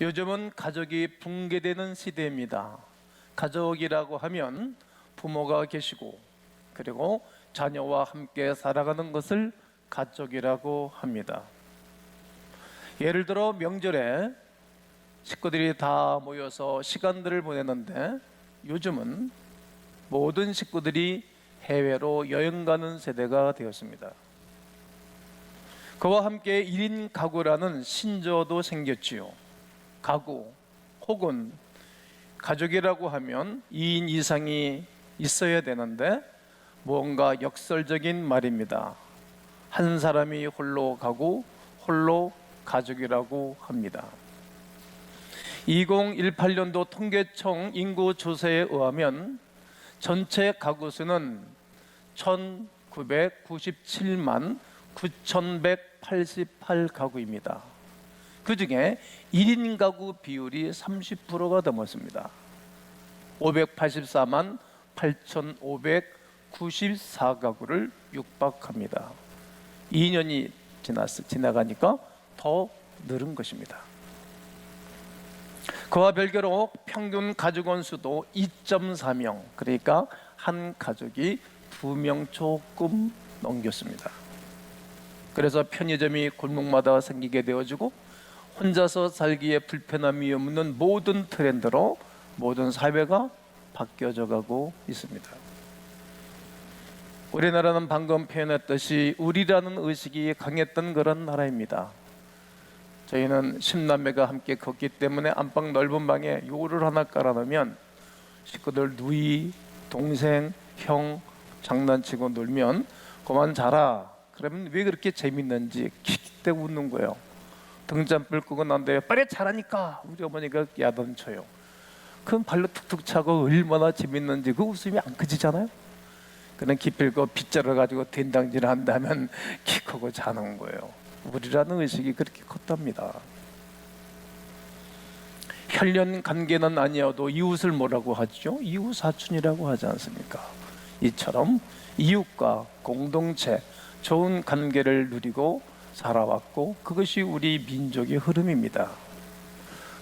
요즘은 가족이 붕괴되는 시대입니다. 가족이라고 하면 부모가 계시고 그리고 자녀와 함께 살아가는 것을 가족이라고 합니다. 예를 들어 명절에 식구들이 다 모여서 시간들을 보내는데 요즘은 모든 식구들이 해외로 여행 가는 세대가 되었습니다. 그와 함께 1인 가구라는 신조어도 생겼지요. 가구 혹은 가족이라고 하면 2인 이상이 있어야 되는데 무언가 역설적인 말입니다. 한 사람이 홀로 가구, 홀로 가족이라고 합니다. 2018년도 통계청 인구조사에 의하면 전체 가구 수는 1997만 9188가구입니다. 그 중에 1인 가구 비율이 30%가 넘었습니다. 584만 8594가구를 육박합니다. 2년이 지나가니까 더 늘은 것입니다. 그와 별개로 평균 가족원 수도 2.4명, 그러니까 한 가족이 2명 조금 넘겼습니다. 그래서 편의점이 골목마다 생기게 되어지고 혼자서 살기에 불편함이 없는 모든 트렌드로 모든 사회가 바뀌어져 가고 있습니다. 우리나라는 방금 표현했듯이 우리라는 의식이 강했던 그런 나라입니다. 저희는 10남매가 함께 걷기 때문에 안방 넓은 방에 요를 하나 깔아놓으면 식구들 누이, 동생, 형 장난치고 놀면 그만 자라. 그러면 왜 그렇게 재밌는지 킥킥대 웃는 거예요. 등잔불 끄고 난 다음에 빨리 자라니까 우리 어머니가 야단쳐요. 그럼 발로 툭툭 차고 얼마나 재밌는지 그 웃음이 안 커지잖아요. 그는 기필고 빗자루 가지고 된당질 한다면 키 크고 자는 거예요. 우리라는 의식이 그렇게 컸답니다. 혈연 관계는 아니어도 이웃을 뭐라고 하죠? 이웃 사촌이라고 하지 않습니까? 이처럼 이웃과 공동체, 좋은 관계를 누리고 살아왔고 그것이 우리 민족의 흐름입니다.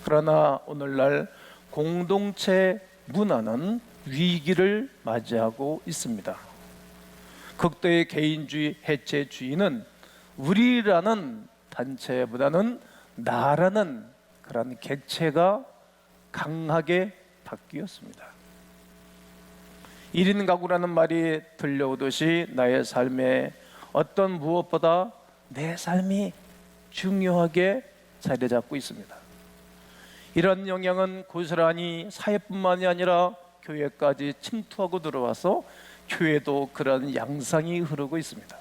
그러나 오늘날 공동체 문화는 위기를 맞이하고 있습니다. 극도의 개인주의 해체주의는 우리라는 단체보다는 나라는 그런 객체가 강하게 바뀌었습니다. 1인 가구라는 말이 들려오듯이 나의 삶에 어떤 무엇보다 내 삶이 중요하게 자리 잡고 있습니다. 이런 영향은 고스란히 사회뿐만이 아니라 교회까지 침투하고 들어와서 교회도 그런 양상이 흐르고 있습니다.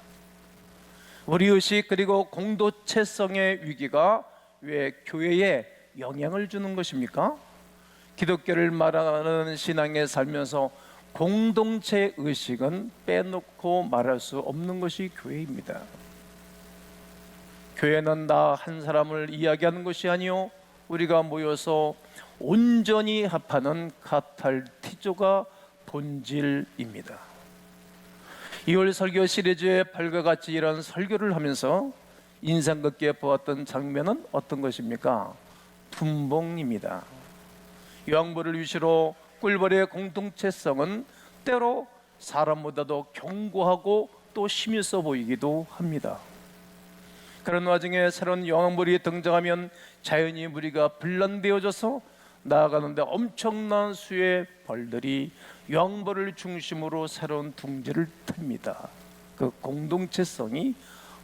우리 의식 그리고 공동체성의 위기가 왜 교회에 영향을 주는 것입니까? 기독교를 말하는 신앙에 살면서 공동체 의식은 빼놓고 말할 수 없는 것이 교회입니다. 교회는 나 한 사람을 이야기하는 것이 아니요 우리가 모여서 온전히 합하는 카탈티조가 본질입니다. 2월 설교 시리즈의 발과 같이 이런 설교를 하면서 인상 깊게 보았던 장면은 어떤 것입니까? 분봉입니다. 요한복음을 위시로 꿀벌의 공동체성은 때로 사람보다도 견고하고 또 힘 있어 보이기도 합니다. 그런 와중에 새로운 요한복음이 등장하면 자연히 무리가 분란되어져서 나아가는데 엄청난 수의 벌들이 요한복음을 중심으로 새로운 둥지를 틉니다. 그 공동체성이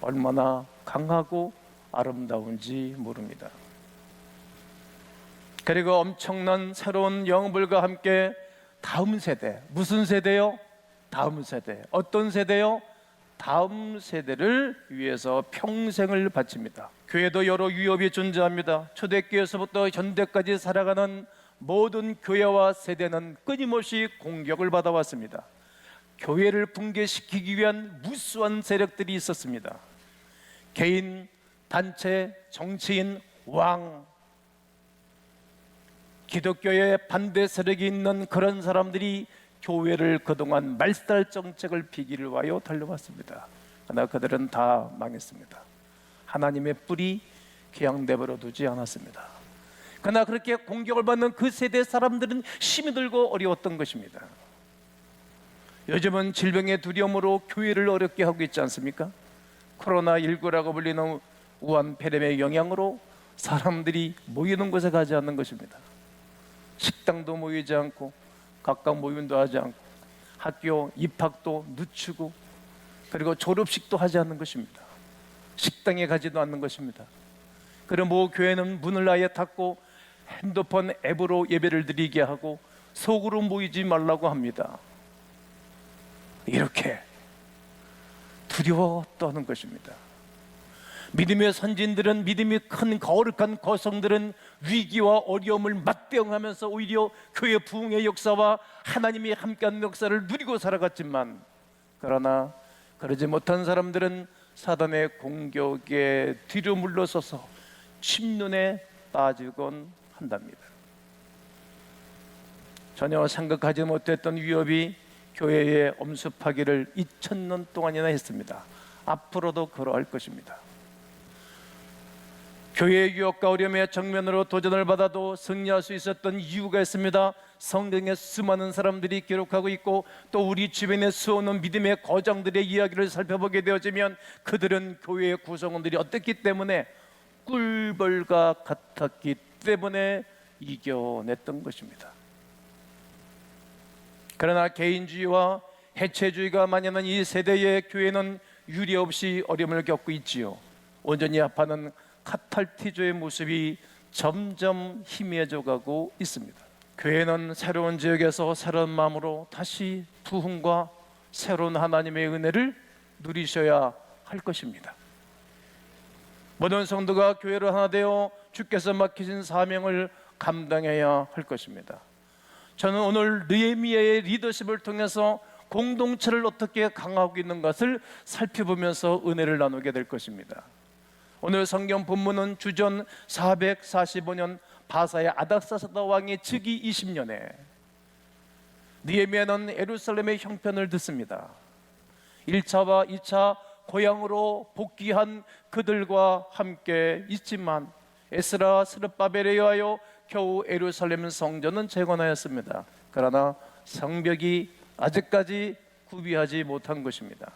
얼마나 강하고 아름다운지 모릅니다. 그리고 엄청난 새로운 영불과 함께 다음 세대, 무슨 세대요? 다음 세대. 어떤 세대요? 다음 세대를 위해서 평생을 바칩니다. 교회도 여러 위협이 존재합니다. 초대교회에서부터 현대까지 살아가는 모든 교회와 세대는 끊임없이 공격을 받아왔습니다. 교회를 붕괴시키기 위한 무수한 세력들이 있었습니다. 개인, 단체, 정치인, 왕, 기독교의 반대 세력이 있는 그런 사람들이 교회를 그동안 말살 정책을 비기를 와요 달려왔습니다. 그러나 그들은 다 망했습니다. 하나님의 뿌리 그냥 내버려 두지 않았습니다. 그러나 그렇게 공격을 받는 그 세대 사람들은 힘이 들고 어려웠던 것입니다. 요즘은 질병의 두려움으로 교회를 어렵게 하고 있지 않습니까? 코로나19라고 불리는 우한 폐렴의 영향으로 사람들이 모이는 곳에 가지 않는 것입니다. 식당도 모이지 않고 각각 모임도 하지 않고 학교 입학도 늦추고 그리고 졸업식도 하지 않는 것입니다. 식당에 가지도 않는 것입니다. 그리고 뭐 교회는 문을 아예 닫고 핸드폰 앱으로 예배를 드리게 하고 속으로 모이지 말라고 합니다. 이렇게 두려워 떠는 것입니다. 믿음의 선진들은, 믿음이 큰 거룩한 거성들은 위기와 어려움을 맞대응하면서 오히려 교회 부흥의 역사와 하나님이 함께하는 역사를 누리고 살아갔지만, 그러나 그러지 못한 사람들은 사단의 공격에 뒤로 물러서서 침륜에 빠지곤 한답니다. 전혀 생각하지 못했던 위협이 교회에 엄습하기를 2000년 동안이나 했습니다. 앞으로도 그러할 것입니다. 교회의 유혹과 어려움의 정면으로 도전을 받아도 승리할 수 있었던 이유가 있습니다. 성경에 수많은 사람들이 기록하고 있고 또 우리 주변의 수없는 믿음의 거장들의 이야기를 살펴보게 되어지면 그들은 교회의 구성원들이 어떻기 때문에 꿀벌과 같았기 때문에 이겨냈던 것입니다. 그러나 개인주의와 해체주의가 만연한 이 세대의 교회는 유례 없이 어려움을 겪고 있지요. 온전히 합하는 카탈티조의 모습이 점점 희미해져 가고 있습니다. 교회는 새로운 지역에서 새로운 마음으로 다시 부흥과 새로운 하나님의 은혜를 누리셔야 할 것입니다. 모든 성도가 교회로 하나 되어 주께서 맡기신 사명을 감당해야 할 것입니다. 저는 오늘 느헤미야의 리더십을 통해서 공동체를 어떻게 강화하고 있는 것을 살펴보면서 은혜를 나누게 될 것입니다. 오늘 성경 본문은 주전 445년 바사의 아닥사스다 왕의 즉위 20년에 느헤미야는 예루살렘의 형편을 듣습니다. 1차와 2차 고향으로 복귀한 그들과 함께 있지만 에스라 스룹바벨에 의하여 겨우 예루살렘 성전은 재건하였습니다. 그러나 성벽이 아직까지 구비하지 못한 것입니다.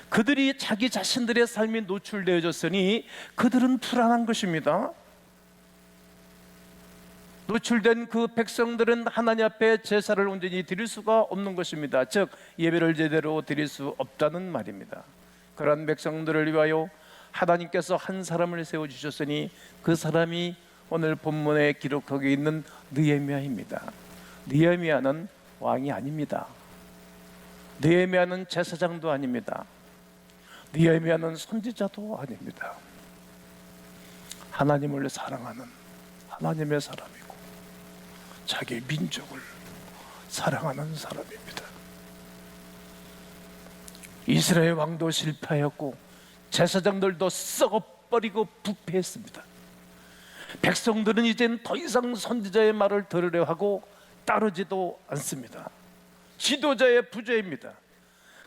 그들이 자기 자신들의 삶이 노출되어졌으니 그들은 불안한 것입니다. 노출된 그 백성들은 하나님 앞에 제사를 온전히 드릴 수가 없는 것입니다. 즉 예배를 제대로 드릴 수 없다는 말입니다. 그런 백성들을 위하여 하나님께서 한 사람을 세워주셨으니 그 사람이 오늘 본문에 기록하고 있는 느헤미야입니다. 느헤미야는 왕이 아닙니다. 느헤미야는 제사장도 아닙니다. 느헤미야는 선지자도 아닙니다. 하나님을 사랑하는 하나님의 사람이고 자기 민족을 사랑하는 사람입니다. 이스라엘 왕도 실패하였고 제사장들도 썩어버리고 부패했습니다. 백성들은 이젠 더 이상 선지자의 말을 들으려 하고 따르지도 않습니다. 지도자의 부재입니다.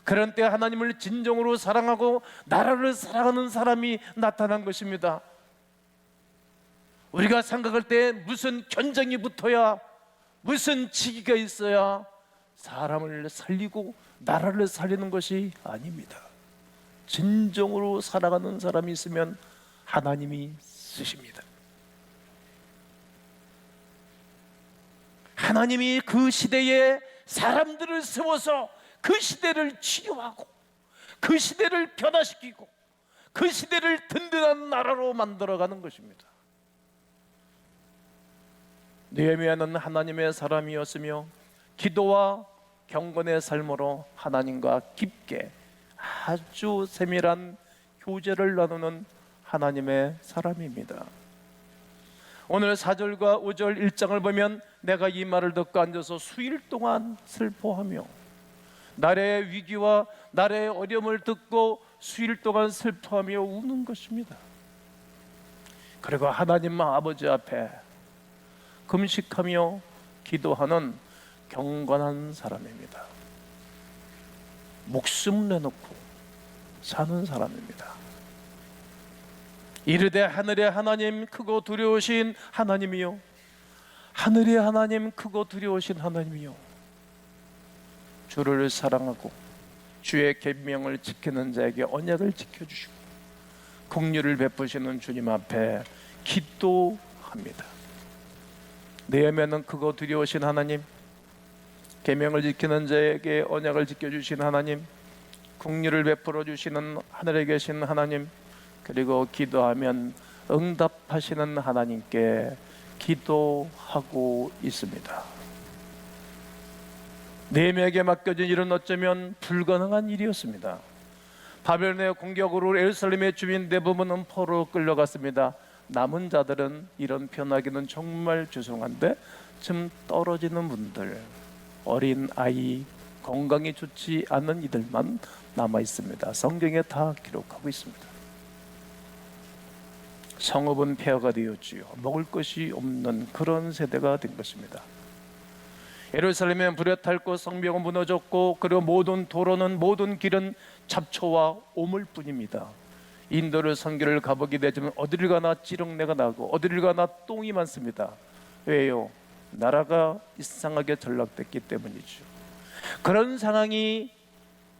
그런 때 하나님을 진정으로 사랑하고 나라를 사랑하는 사람이 나타난 것입니다. 우리가 생각할 때 무슨 견쟁이 붙어야, 무슨 치기가 있어야 사람을 살리고 나라를 살리는 것이 아닙니다. 진정으로 살아가는 사람이 있으면 하나님이 쓰십니다. 하나님이 그 시대에 사람들을 세워서 그 시대를 치료하고 그 시대를 변화시키고 그 시대를 든든한 나라로 만들어가는 것입니다. 느헤미야는 하나님의 사람이었으며 기도와 경건의 삶으로 하나님과 깊게 아주 세밀한 교제를 나누는 하나님의 사람입니다. 오늘 4절과 5절 1장을 보면 내가 이 말을 듣고 앉아서 수일 동안 슬퍼하며, 나라의 위기와 나라의 어려움을 듣고 수일 동안 슬퍼하며 우는 것입니다. 그리고 하나님 아버지 앞에 금식하며 기도하는 경건한 사람입니다. 목숨 내놓고 사는 사람입니다. 이르되 하늘의 하나님 크고 두려우신 하나님이요, 하늘의 하나님 크고 두려우신 하나님이요, 주를 사랑하고 주의 계명을 지키는 자에게 언약을 지켜주시고 긍휼을 베푸시는 주님 앞에 기도합니다. 느헤미야는 크고 두려우신 하나님, 계명을 지키는 자에게 언약을 지켜주신 하나님, 긍휼을 베풀어 주시는 하늘에 계신 하나님, 그리고 기도하면 응답하시는 하나님께 기도하고 있습니다. 느헤미야에게 맡겨진 일은 어쩌면 불가능한 일이었습니다. 바벨론의 공격으로 예루살렘의 주민 대부분은 포로로 끌려갔습니다. 남은 자들은 이런 표현하기는 정말 죄송한데 좀 떨어지는 분들, 어린 아이, 건강이 좋지 않은 이들만 남아 있습니다. 성경에 다 기록하고 있습니다. 성읍은 폐허가 되었지요. 먹을 것이 없는 그런 세대가 된 것입니다. 예루살렘에 불에 탈고 성벽은 무너졌고, 그리고 모든 도로는, 모든 길은 잡초와 오물뿐입니다. 인도를 선교를 가보게 되지만 어디를 가나 찌렁내가 나고 어디를 가나 똥이 많습니다. 왜요? 나라가 이상하게 전락됐기 때문이죠. 그런 상황이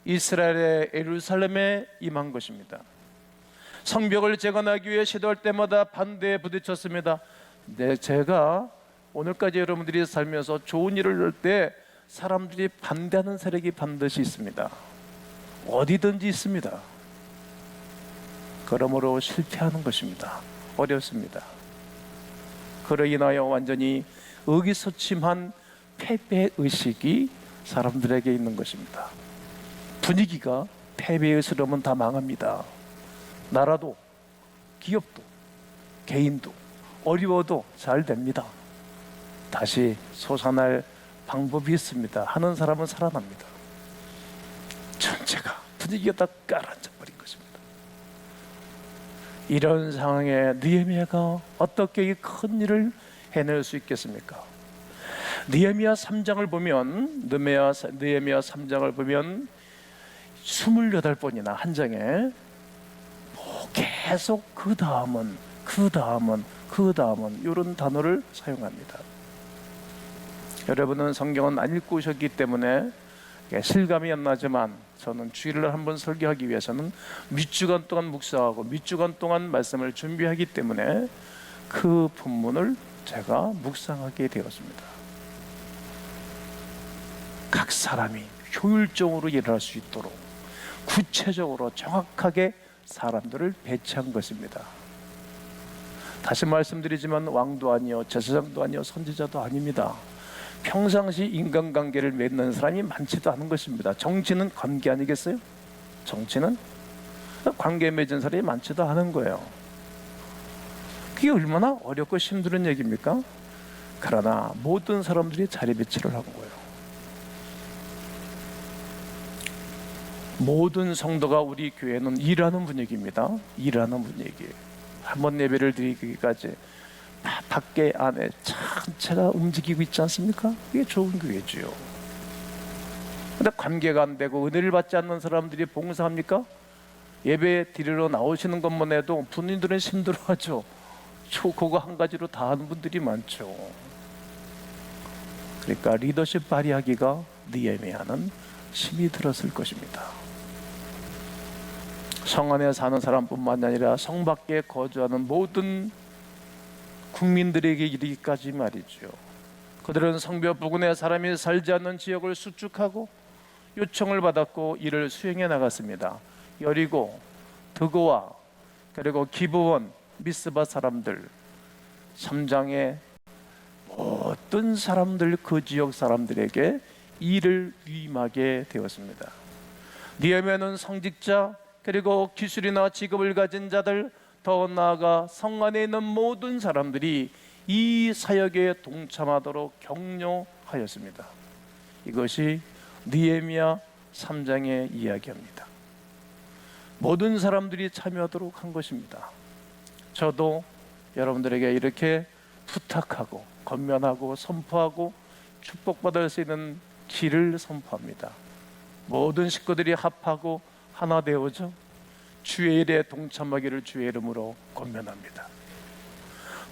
이스라엘의 예루살렘에 임한 것입니다. 성벽을 재건하기 위해 시도할 때마다 반대에 부딪혔습니다. 제가 오늘까지 여러분들이 살면서 좋은 일을 할 때 사람들이 반대하는 세력이 반드시 있습니다. 어디든지 있습니다. 그러므로 실패하는 것입니다. 어렵습니다. 그로 인하여 완전히 의기소침한 패배의식이 사람들에게 있는 것입니다. 분위기가 패배의식이라면 다 망합니다. 나라도, 기업도, 개인도 어려워도 잘 됩니다. 다시 솟아날 방법이 있습니다. 하는 사람은 살아납니다. 전체가 분위기가 다 가라앉아버린 것입니다. 이런 상황에 느헤미야가 어떻게 이 큰 일을 해낼 수 있겠습니까? 느헤미야 3장을 보면, 느헤미야 3장을 보면 28번이나 한 장에 계속 그 다음은 이런 단어를 사용합니다. 여러분은 성경은 안 읽고 오셨기 때문에 실감이 안 나지만, 저는 주일을 한번 설교하기 위해서는 몇 주간 동안 묵상하고 몇 주간 동안 말씀을 준비하기 때문에 그 본문을 제가 묵상하게 되었습니다. 각 사람이 효율적으로 일할 수 있도록 구체적으로 정확하게 사람들을 배치한 것입니다. 다시 말씀드리지만 왕도 아니요, 제사장도 아니요, 선지자도 아닙니다. 평상시 인간관계를 맺는 사람이 많지도 않은 것입니다. 정치는 관계 아니겠어요? 정치는 관계 맺은 사람이 많지도 않은 거예요. 그게 얼마나 어렵고 힘든 얘기입니까? 그러나 모든 사람들이 자리 배치를 한 거예요. 모든 성도가 우리 교회는 일하는 분위기입니다. 일하는 분위기. 한번 예배를 드리기까지 밖에 안에 전체가 움직이고 있지 않습니까? 이게 좋은 교회지요. 근데 관계가 안 되고 은혜를 받지 않는 사람들이 봉사합니까? 예배 드리러 나오시는 것만 해도 본인들은 힘들어하죠. 그거 한 가지로 다 하는 분들이 많죠. 그러니까 리더십 발휘하기가 느헤미야는 힘이 들었을 것입니다. 성 안에 사는 사람뿐만 아니라 성 밖에 거주하는 모든 국민들에게 이르기까지 말이죠. 그들은 성벽 부근에 사람이 살지 않는 지역을 수축하고 요청을 받았고 이를 수행해 나갔습니다. 여리고, 드고와, 그리고 기브온, 미스바 사람들, 3장의 모든 사람들, 그 지역 사람들에게 일을 위임하게 되었습니다. 느헤미야는 성직자, 그리고 기술이나 직업을 가진 자들, 더 나아가 성 안에 있는 모든 사람들이 이 사역에 동참하도록 격려하였습니다. 이것이 느헤미야 3장의 이야기입니다. 모든 사람들이 참여하도록 한 것입니다. 저도 여러분들에게 이렇게 부탁하고 권면하고 선포하고 축복받을 수 있는 길을 선포합니다. 모든 식구들이 합하고 하나 되어져 주의 일에 동참하기를 주의 이름으로 권면합니다.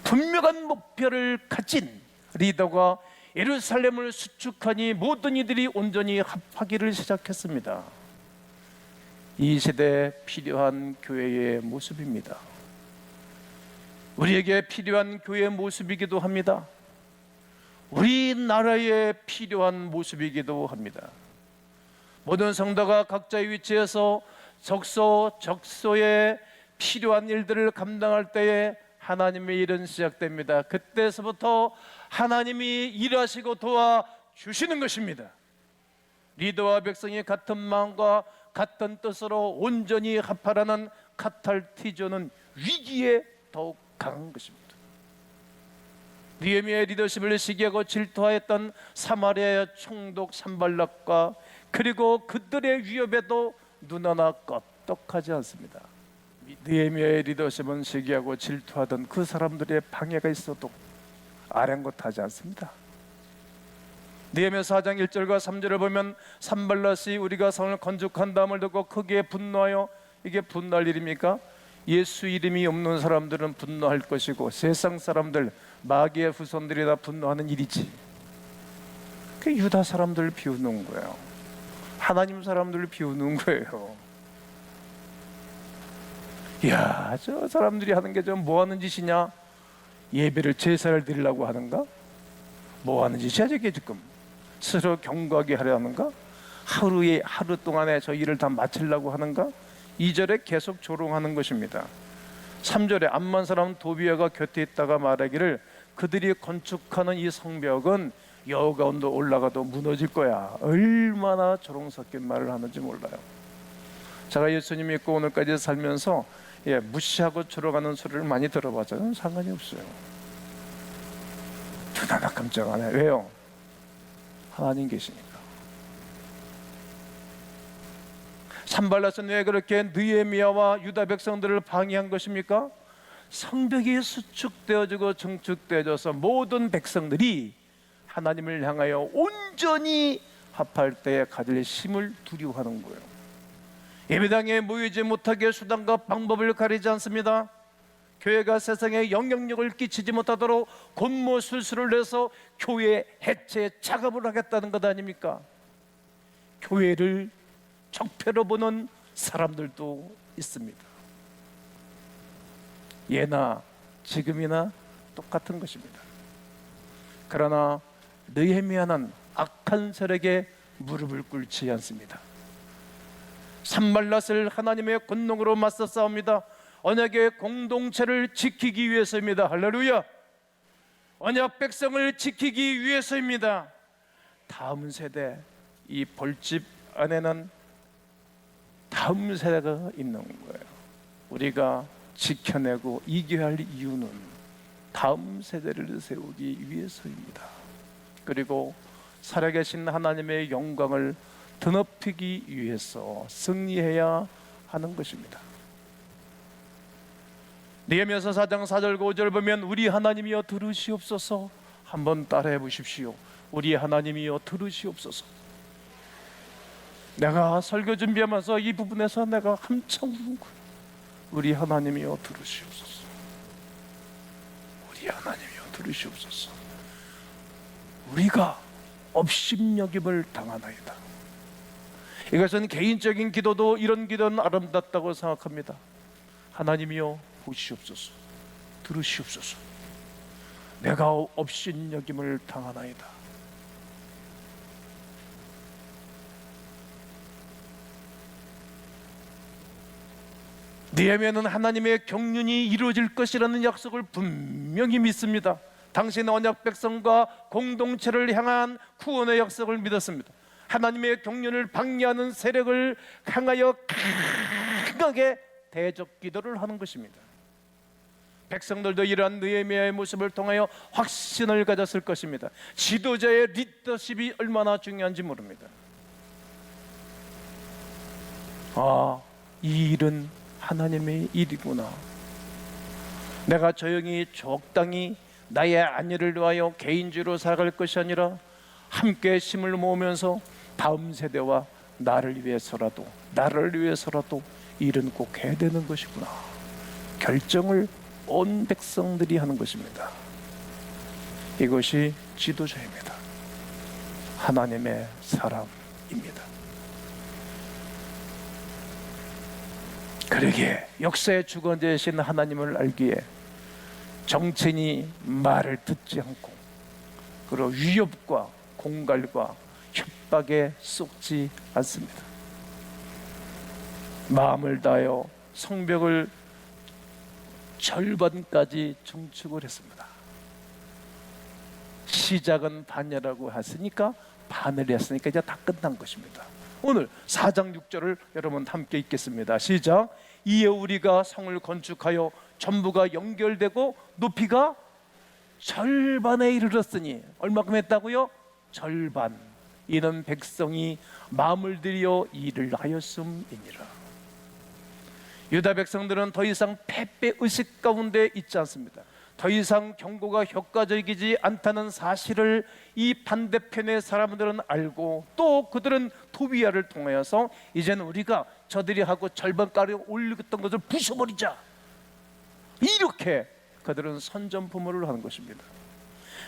분명한 목표를 가진 리더가 예루살렘을 수축하니 모든 이들이 온전히 합하기를 시작했습니다. 이 시대에 필요한 교회의 모습입니다. 우리에게 필요한 교회의 모습이기도 합니다. 우리나라에 필요한 모습이기도 합니다. 모든 성도가 각자의 위치에서 적소에 필요한 일들을 감당할 때에 하나님의 일은 시작됩니다. 그때서부터 하나님이 일하시고 도와주시는 것입니다. 리더와 백성이 같은 마음과 같은 뜻으로 온전히 합하라는 카탈티조는 위기에 더욱 강한 것입니다. 느헤미야의 리더십을 시기하고 질투하였던 사마리아의 총독 산발락과 그리고 그들의 위협에도 눈 하나 껐떡하지 않습니다. 느헤미야의 리더십은 시기하고 질투하던 그 사람들의 방해가 있어도 아랑곳하지 않습니다. 느헤미야 4장 1절과 3절을 보면 산발랏이 우리가 성을 건축한다음을 듣고 크게 분노하여, 이게 분노할 일입니까? 예수 이름이 없는 사람들은 분노할 것이고 세상 사람들, 마귀의 후손들이 다 분노하는 일이지. 그 유다 사람들을 비우는 거예요. 하나님 사람들을 비우는 거예요. 이야, 저 사람들이 하는 게 좀 뭐 하는 짓이냐? 예배를 제사를 드리려고 하는가? 뭐 하는 짓이야 저게 지금? 스스로 경고하게 하려 하는가? 하루 동안에 저 일을 다 마치려고 하는가? 2절에 계속 조롱하는 것입니다. 3절에 암만 사람 도비아가 곁에 있다가 말하기를 그들이 건축하는 이 성벽은 여호 가운데 올라가도 무너질 거야. 얼마나 조롱 섞인 말을 하는지 몰라요. 제가 예수님 믿고 오늘까지 살면서 무시하고 조롱하는 소리를 많이 들어봤잖아요. 상관이 없어요. 하나 깜짝 안 해요. 왜요? 하나님 계시니까. 산발랏은 왜 그렇게 느헤미야와 유다 백성들을 방해한 것입니까? 성벽이 수축되어지고 증축되어져서 모든 백성들이 하나님을 향하여 온전히 합할 때에 가질 힘을 두려워하는 거예요. 예배당에 모이지 못하게 수단과 방법을 가리지 않습니다. 교회가 세상에 영향력을 끼치지 못하도록 곤모술수를 내서 교회 해체 작업을 하겠다는 것 아닙니까? 교회를 적폐로 보는 사람들도 있습니다. 예나 지금이나 똑같은 것입니다. 그러나 느헤미야는 악한 세력에 무릎을 꿇지 않습니다. 산발랏을 하나님의 권능으로 맞서 싸웁니다. 언약의 공동체를 지키기 위해서입니다. 할렐루야. 언약 백성을 지키기 위해서입니다. 다음 세대, 이 벌집 안에는 다음 세대가 있는 거예요. 우리가 지켜내고 이겨야 할 이유는 다음 세대를 세우기 위해서입니다. 그리고 살아계신 하나님의 영광을 드높이기 위해서 승리해야 하는 것입니다. 느헤미야서 4장 4절 5절 보면 우리 하나님이여 들으시옵소서. 한번 따라해 보십시오. 우리 하나님이여 들으시옵소서. 내가 설교 준비하면서 이 부분에서 내가 한참 부른 거예요. 우리 하나님이여 들으시옵소서. 우리 하나님이여 들으시옵소서. 우리가 업신여김을 당하나이다. 이것은 개인적인 기도도 이런 기도는 아름답다고 생각합니다. 하나님이여 보시옵소서. 들으시옵소서. 내가 업신여김을 당하나이다. 느헤미야는 하나님의 경륜이 이루어질 것이라는 약속을 분명히 믿습니다. 당신의 언약 백성과 공동체를 향한 구원의 약속을 믿었습니다. 하나님의 경륜을 방해하는 세력을 향하여 강하게 대적 기도를 하는 것입니다. 백성들도 이러한 느헤미야의 모습을 통하여 확신을 가졌을 것입니다. 지도자의 리더십이 얼마나 중요한지 모릅니다. 이 일은 하나님의 일이구나. 내가 조용히 적당히 나의 안위를 위하여 개인주의로 살아갈 것이 아니라 함께 힘을 모으면서 다음 세대와 나를 위해서라도 일은 꼭 해야 되는 것이구나. 결정을 온 백성들이 하는 것입니다. 이것이 지도자입니다. 하나님의 사람입니다. 그러기에 역사의 주관자이신 하나님을 알기에 정치인이 말을 듣지 않고 그리고 위협과 공갈과 협박에 속지 않습니다. 마음을 다하여 성벽을 절반까지 증축을 했습니다. 시작은 반이라고 했으니까 반을 했으니까 이제 다 끝난 것입니다. 오늘 4장 6절을 여러분 함께 읽겠습니다. 시작. 이에 우리가 성을 건축하여 전부가 연결되고 높이가 절반에 이르렀으니 얼마큼 했다고요? 절반. 이는 백성이 마음을 들여 일을 하였음이니라. 유다 백성들은 더 이상 패배 의식 가운데 있지 않습니다. 더 이상 경고가 효과적이지 않다는 사실을 이 반대편의 사람들은 알고 또 그들은 토비야를 통하여서 이제는 우리가 저들이 하고 절반가량 올렸던 것을 부숴버리자, 이렇게 그들은 선전포고를 하는 것입니다.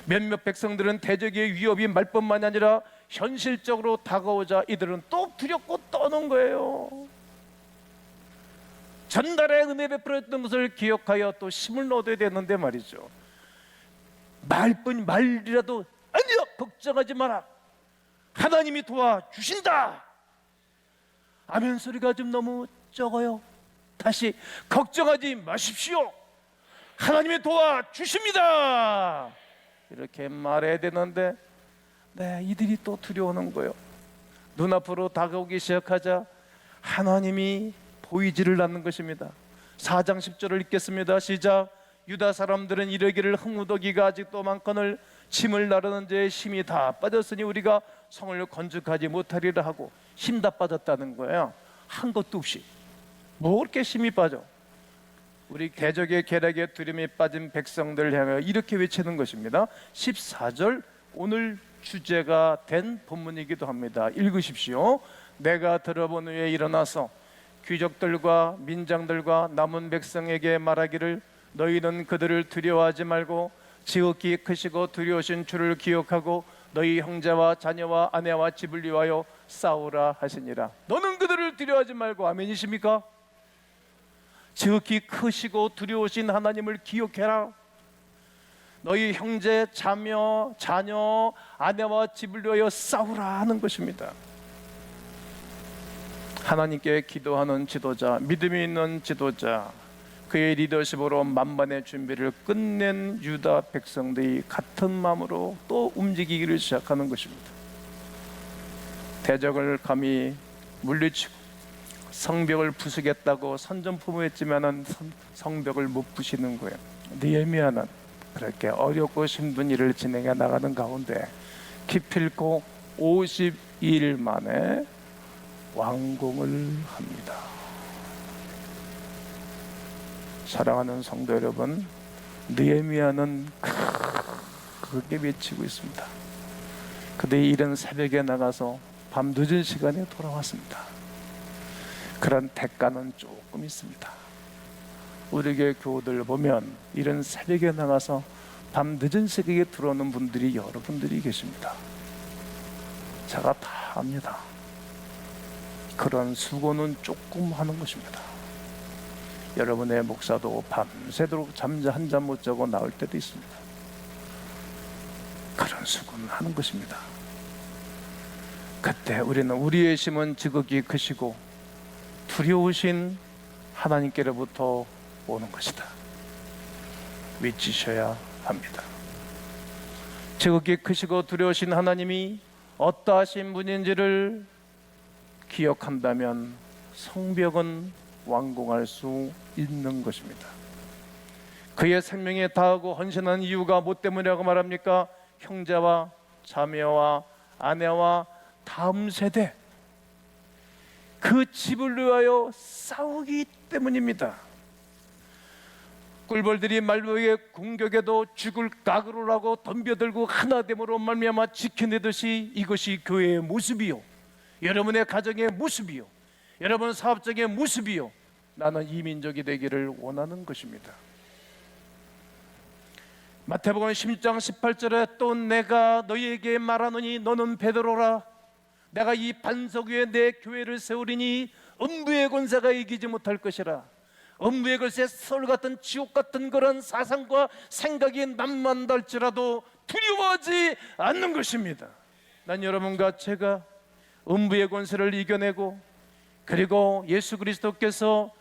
몇몇 백성들은 대적의 위협이 말뿐만이 아니라 현실적으로 다가오자 이들은 또 두렵고 떠는 거예요. 전달의 은혜 베풀었던 것을 기억하여 또 힘을 얻어야 되는데 말이죠. 말이라도 아니야, 걱정하지 마라, 하나님이 도와주신다. 아멘 소리가 좀 너무 적어요. 다시, 걱정하지 마십시오, 하나님이 도와주십니다, 이렇게 말해야 되는데 이들이 또 두려워하는 거예요. 눈앞으로 다가오기 시작하자 하나님이 보이지를 않는 것입니다. 4장 10절을 읽겠습니다. 시작. 유다 사람들은 이르기를 흥우더기가 아직도 많거늘 침을 나르는 자의 힘이 다 빠졌으니 우리가 성을 건축하지 못하리라 하고, 힘 다 빠졌다는 거예요. 한 것도 없이. 뭐 그렇게 힘이 빠져? 우리 대적의 계략에 두려움이 빠진 백성들을 향하여 이렇게 외치는 것입니다. 14절 오늘 주제가 된 본문이기도 합니다. 읽으십시오. 내가 들어본 후에 일어나서 귀족들과 민장들과 남은 백성에게 말하기를 너희는 그들을 두려워하지 말고 지극히 크시고 두려우신 주를 기억하고 너희 형제와 자녀와 아내와 집을 위하여 싸우라 하시니라. 너는 그들을 두려워하지 말고, 아멘이십니까? 지극히 크시고 두려우신 하나님을 기억해라. 너희 형제, 자녀, 아내와 집을 위하여 싸우라 하는 것입니다. 하나님께 기도하는 지도자, 믿음이 있는 지도자, 그의 리더십으로 만반의 준비를 끝낸 유다 백성들이 같은 마음으로 또 움직이기를 시작하는 것입니다. 대적을 감히 물리치고 성벽을 부수겠다고 선전포고했지만은 성벽을 못 부시는 거예요. 느헤미야는 그렇게 어렵고 힘든 일을 진행해 나가는 가운데 기필코 52일 만에 완공을 합니다. 사랑하는 성도 여러분, 느헤미야는 크게 외치고 있습니다. 그들이 이른 새벽에 나가서 밤 늦은 시간에 돌아왔습니다. 그런 대가는 조금 있습니다. 우리 교회 교우들 보면 이른 새벽에 나가서 밤 늦은 시간에 들어오는 분들이 여러분들이 계십니다. 제가 다 압니다. 그런 수고는 조금 하는 것입니다. 여러분의 목사도 밤새도록 한 잠 못 자고 나올 때도 있습니다. 그런 수고는 하는 것입니다. 그때 우리는 우리의 힘은 지극히 크시고 두려우신 하나님께로부터 오는 것이다 외치셔야 합니다. 지극히 크시고 두려우신 하나님이 어떠하신 분인지를 기억한다면 성벽은 완공할 수 있는 것입니다. 그의 생명에 다하고 헌신한 이유가 뭐 때문이라고 말합니까? 형제와 자매와 아내와 다음 세대, 그 집을 위하여 싸우기 때문입니다. 꿀벌들이 말로의 공격에도 죽을 각오를 하고 덤벼들고 하나됨으로 말미암아 지켜내듯이 이것이 교회의 모습이요, 여러분의 가정의 모습이요, 여러분 사업적인 모습이요, 나는 이 민족이 되기를 원하는 것입니다. 마태복음 10장 18절에 또 내가 너희에게 말하노니 너는 베드로라. 내가 이 반석 위에 내 교회를 세우리니 음부의 권세가 이기지 못할 것이라. 음부의 권세, 서울 같은 지옥 같은 그런 사상과 생각이 남만달지라도 두려워하지 않는 것입니다. 난 여러분과 제가 음부의 권세를 이겨내고, 그리고 예수 그리스도께서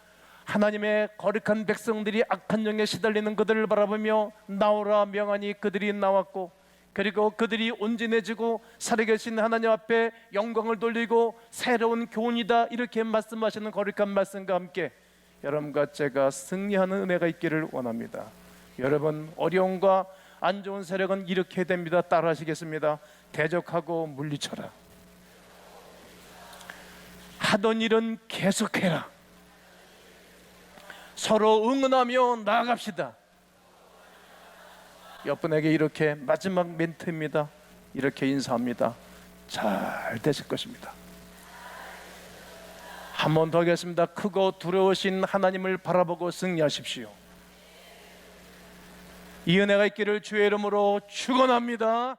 하나님의 거룩한 백성들이 악한 영에 시달리는 그들을 바라보며 나오라 명하니 그들이 나왔고, 그리고 그들이 온전해지고 살아계신 하나님 앞에 영광을 돌리고 새로운 교훈이다 이렇게 말씀하시는 거룩한 말씀과 함께 여러분과 제가 승리하는 은혜가 있기를 원합니다. 여러분, 어려움과 안 좋은 세력은 이렇게 됩니다. 따라 하시겠습니다. 대적하고 물리쳐라. 하던 일은 계속해라. 서로 응원하며 나아갑시다. 옆분에게 이렇게 마지막 멘트입니다. 이렇게 인사합니다. 잘 되실 것입니다. 한 번 더 하겠습니다. 크고 두려우신 하나님을 바라보고 승리하십시오. 이 은혜가 있기를 주의 이름으로 축원합니다.